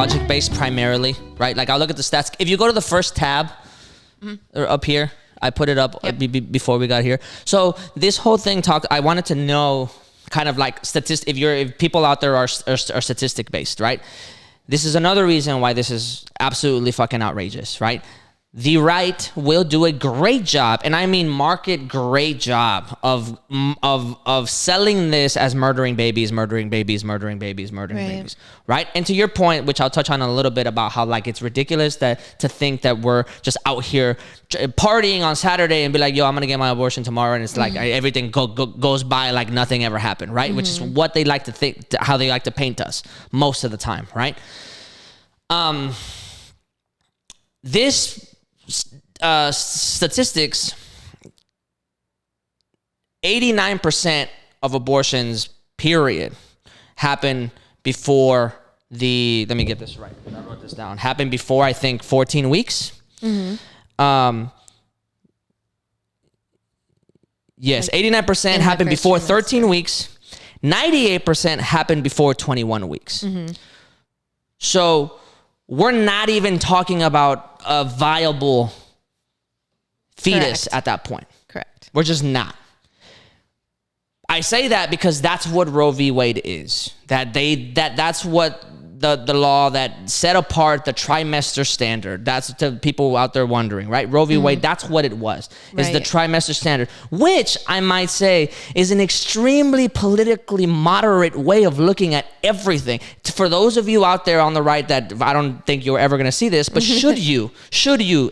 logic based primarily, right? Like I'll look at the stats. If you go to the first tab or up here, I put it up before we got here. So this whole thing I wanted to know kind of like if people out there are statistic based, right? This is another reason why this is absolutely fucking outrageous, right? The right will do a great job, and I mean market great job of selling this as murdering babies, right? And to your point, which I'll touch on a little bit about how like it's ridiculous to think that we're just out here partying on Saturday and be like, yo, I'm gonna get my abortion tomorrow, and it's like everything goes by like nothing ever happened, right? Which is what they like to think, how they like to paint us most of the time, right? This statistics, 89% of abortions, period, happen before let me get this right, I wrote this down, happen before, I think, 14 weeks. Yes, 89% happen before 13 weeks. 98% happen before 21 weeks. So we're not even talking about a viable fetus at that point. Correct. We're just not. I say that because that's what Roe v. Wade is. That's what the law that set apart the trimester standard. That's to people out there wondering, right? Roe v. Wade, that's what it was. Is the trimester standard, which I might say is an extremely politically moderate way of looking at everything. For those of you out there on the right that I don't think you're ever going to see this, but should you,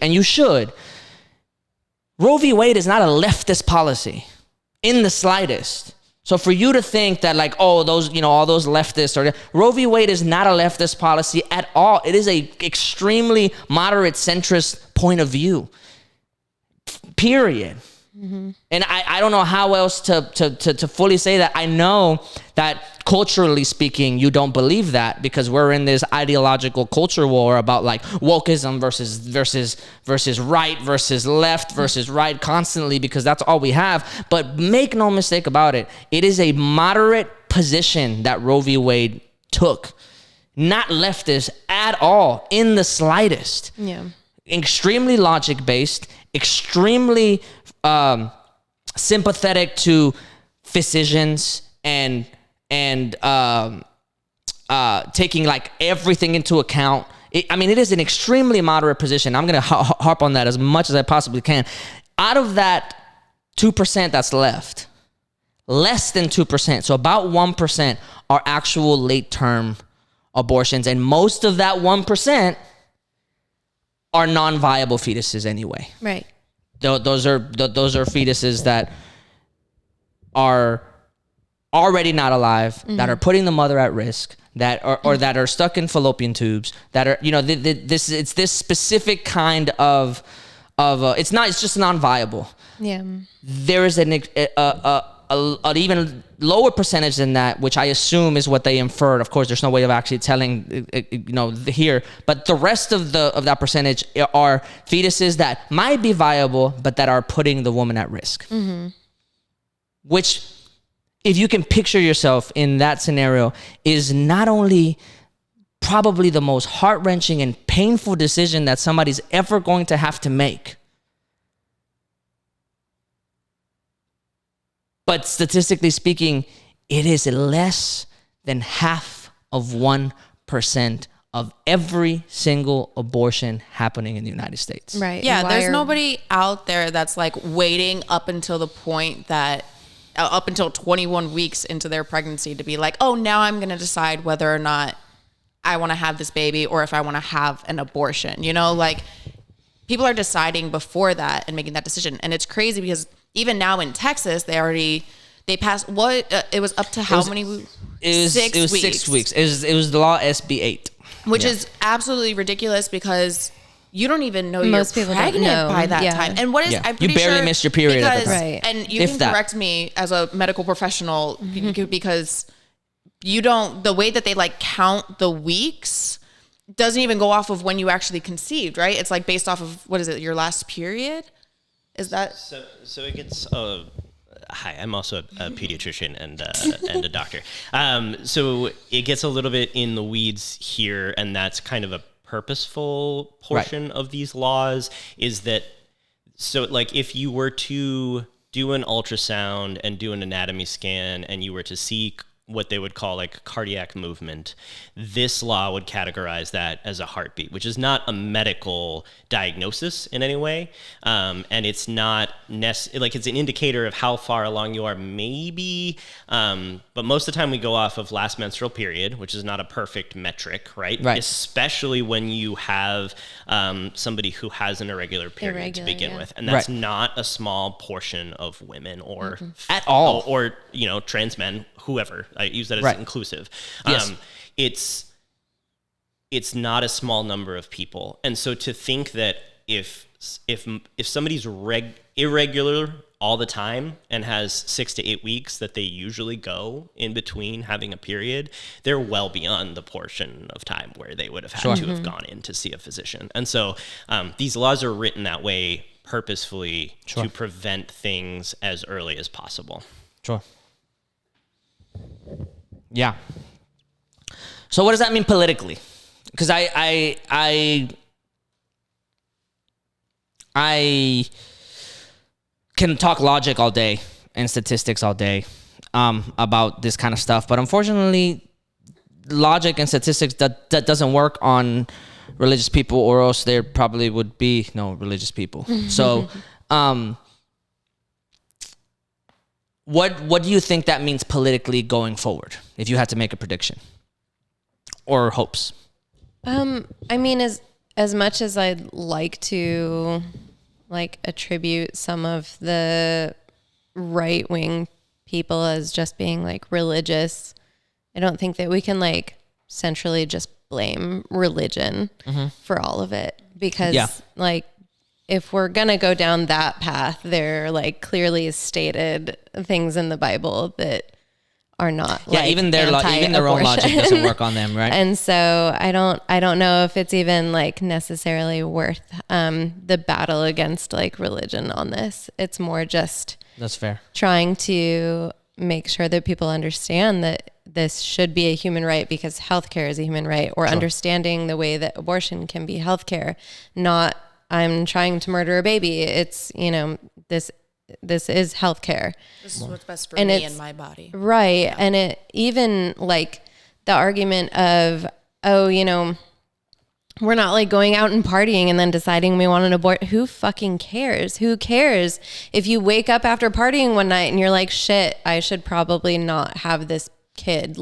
and you should, Roe v. Wade is not a leftist policy in the slightest. So for you to think that like, oh, those, all those leftists Roe v. Wade is not a leftist policy at all. It is a extremely moderate centrist point of view. Period. And I don't know how else to fully say that. I know that culturally speaking, you don't believe that because we're in this ideological culture war about like wokeism versus right versus left versus right constantly, because that's all we have. But make no mistake about it, it is a moderate position that Roe v. Wade took. Not leftist at all in the slightest. Yeah. Extremely logic based, extremely sympathetic to physicians and taking like everything into account. It is an extremely moderate position. I'm going to harp on that as much as I possibly can. Out of that 2% that's left, less than 2%, so about 1% are actual late term abortions, and most of that 1% are non-viable fetuses anyway. Right. Those are fetuses that are already not alive, that are putting the mother at risk, that are that are stuck in fallopian tubes, that are it's this specific kind of it's just non-viable. Yeah. There is an even lower percentage than that, which I assume is what they inferred. Of course, there's no way of actually telling, here. But the rest of that percentage are fetuses that might be viable, but that are putting the woman at risk. Which, if you can picture yourself in that scenario, is not only probably the most heart-wrenching and painful decision that somebody's ever going to have to make, but statistically speaking, it is less than half of 1% of every single abortion happening in the United States. Right. Yeah, there's nobody out there that's like waiting up until the point that, up until 21 weeks into their pregnancy to be like, oh, now I'm going to decide whether or not I want to have this baby or if I want to have an abortion. Like people are deciding before that and making that decision. And it's crazy because even now in Texas, they passed it was up to how many weeks? It was 6 weeks. It was the law SB 8. Which is absolutely ridiculous because you don't even know you're pregnant by that time. And what is, I'm pretty you barely missed your period at the time. Right. And you can correct me as a medical professional because the way that they like count the weeks doesn't even go off of when you actually conceived, right? It's like based off of, what is it, your last period? Is that? So it gets, hi, I'm also a pediatrician and a doctor. So it gets a little bit in the weeds here, and that's kind of a purposeful portion of these laws. Is that so? Like, if you were to do an ultrasound and do an anatomy scan, and you were to see what they would call like cardiac movement, this law would categorize that as a heartbeat, which is not a medical diagnosis in any way. And it's not like it's an indicator of how far along you are, maybe. But most of the time we go off of last menstrual period, which is not a perfect metric, right? Especially when you have somebody who has an irregular period to begin with. And that's not a small portion of women or at all, or trans men, whoever. I use that as inclusive. Yes. It's not a small number of people. And so to think that if somebody's irregular all the time and has 6 to 8 weeks that they usually go in between having a period, they're well beyond the portion of time where they would have had to have gone in to see a physician. And so these laws are written that way purposefully to prevent things as early as possible. Sure. Yeah. So what does that mean politically? Because I can talk logic all day and statistics all day about this kind of stuff, but unfortunately, logic and statistics that doesn't work on religious people, or else there probably would be no religious people. So, what do you think that means politically going forward, if you had to make a prediction or hopes? I mean, as much as I'd like to attribute some of the right-wing people as just being religious, I don't think that we can centrally just blame religion for all of it, because if we're going to go down that path, there are clearly stated things in the Bible that are not even their own logic doesn't work on them, right? And so I don't know if it's even necessarily worth the battle against religion on this. It's more just that's fair, trying to make sure that people understand that this should be a human right, because healthcare is a human right, or understanding the way that abortion can be healthcare, not I'm trying to murder a baby. It's, this is healthcare. This is what's best for me and my body. Right. Yeah. And it even the argument of, we're not going out and partying and then deciding we want an abort. Who fucking cares? Who cares if you wake up after partying one night and you're like, shit, I should probably not have this kid.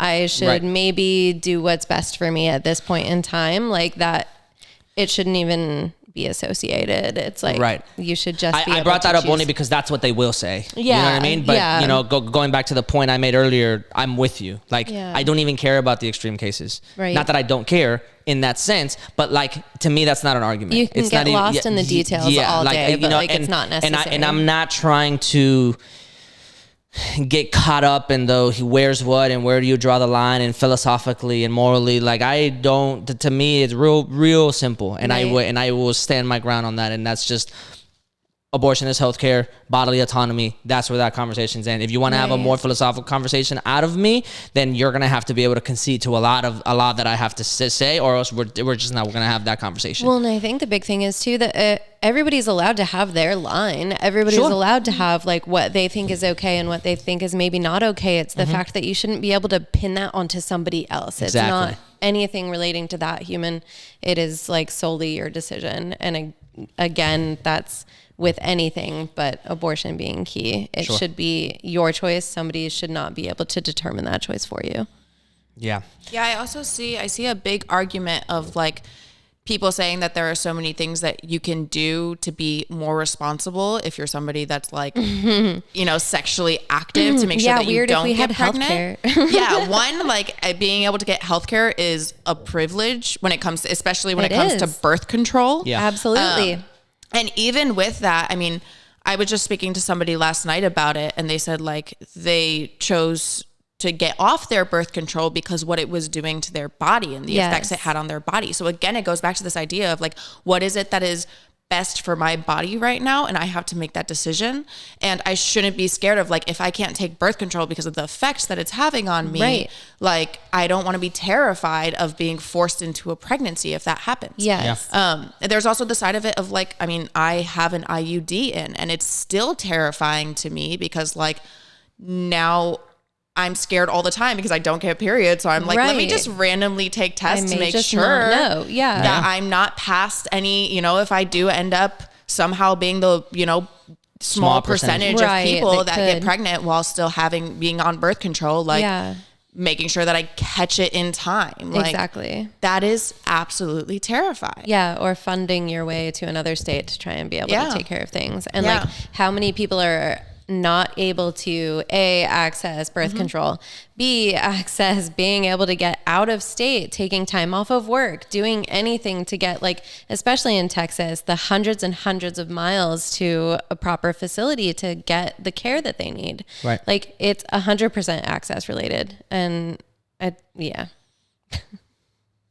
I should maybe do what's best for me at this point in time. That it shouldn't even be associated. It's you should just be able I brought that up choose. only because that's what they will say. Yeah. You know what I mean? But, going back to the point I made earlier, I'm with you. I don't even care about the extreme cases. Right. Not that I don't care in that sense, but to me, that's not an argument. You can get lost in the details all day, but it's not necessary. And I'm not trying to get caught up in he wears what and where do you draw the line, and philosophically and morally, I don't. To me, it's real simple, and I will stand my ground on that, and that's just abortion is healthcare, bodily autonomy. That's where that conversation's in. If you want to have a more philosophical conversation out of me, then you're gonna have to be able to concede to a lot that I have to say, or else we're just not gonna have that conversation. Well, and I think the big thing is too that everybody's allowed to have their line. Everybody's allowed to have what they think is okay and what they think is maybe not okay. It's the fact that you shouldn't be able to pin that onto somebody else. It's not anything relating to that human. It is solely your decision. And again, that's with anything but abortion being key. It should be your choice. Somebody should not be able to determine that choice for you. Yeah. Yeah, I see a big argument of people saying that there are so many things that you can do to be more responsible if you're somebody that's sexually active, to make sure that you don't get pregnant. Yeah, one, being able to get healthcare is a privilege when it comes to, especially when it comes to birth control. Yeah, absolutely. And even with that, I mean, I was just speaking to somebody last night about it, and they said they chose to get off their birth control because what it was doing to their body and the effects it had on their body. So again, it goes back to this idea of what is it that is best for my body right now, and I have to make that decision. And I shouldn't be scared of like, if I can't take birth control because of the effects that it's having on me, Right. like I don't want to be terrified of being forced into a pregnancy if that happens. Yes. And there's also the side of it of like, I mean, I have an IUD in, and it's still terrifying to me because like now I'm scared all the time because I don't get a period. So I'm like, let me Right. just randomly take tests to may make just sure not know. Yeah. that I'm not past any, you know, if I do end up somehow being the, you know, small percentage Right, of people that that get could. pregnant while still being on birth control, like Yeah. making sure that I catch it in time. Like, Exactly. that is absolutely terrifying. Yeah, or funding your way to another state to try and be able Yeah. to take care of things. And Yeah. like how many people are not able to access birth Mm-hmm. control, access being able to get out of state, taking time off of work, doing anything to get, like, especially in Texas, the hundreds and hundreds of miles to a proper facility to get the care that they need. Right. Like it's 100% access related. And yeah.